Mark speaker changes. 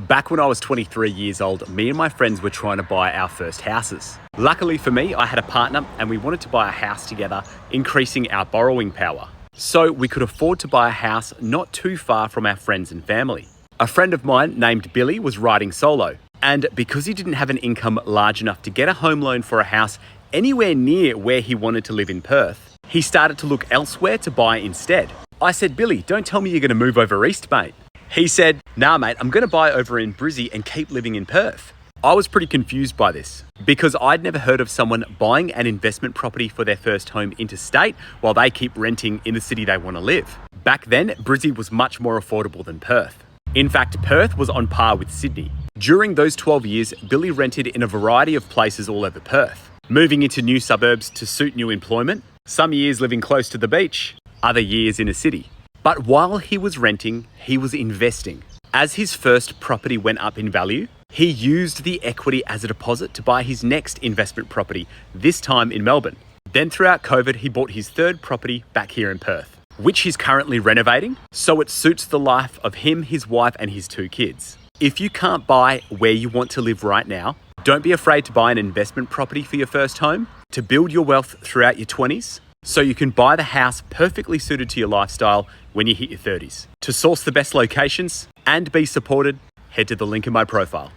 Speaker 1: Back when I was 23 years old, me and my friends were trying to buy our first houses. Luckily for me, I had a partner and we wanted to buy a house together, increasing our borrowing power. So we could afford to buy a house not too far from our friends and family. A friend of mine named Billy was riding solo, and because he didn't have an income large enough to get a home loan for a house anywhere near where he wanted to live in Perth, he started to look elsewhere to buy instead. I said, "Billy, don't tell me you're going to move over east, mate." He said, "Nah, mate, I'm going to buy over in Brizzy and keep living in Perth." I was pretty confused by this because I'd never heard of someone buying an investment property for their first home interstate while they keep renting in the city they want to live. Back then, Brizzy was much more affordable than Perth. In fact, Perth was on par with Sydney. During those 12 years, Billy rented in a variety of places all over Perth, moving into new suburbs to suit new employment, some years living close to the beach, other years in a city. But while he was renting, he was investing. As his first property went up in value, he used the equity as a deposit to buy his next investment property, this time in Melbourne. Then throughout COVID, he bought his third property back here in Perth, which he's currently renovating, so it suits the life of him, his wife, and his 2 kids. If you can't buy where you want to live right now, don't be afraid to buy an investment property for your first home, to build your wealth throughout your 20s, so you can buy the house perfectly suited to your lifestyle when you hit your 30s. To source the best locations and be supported, head to the link in my profile.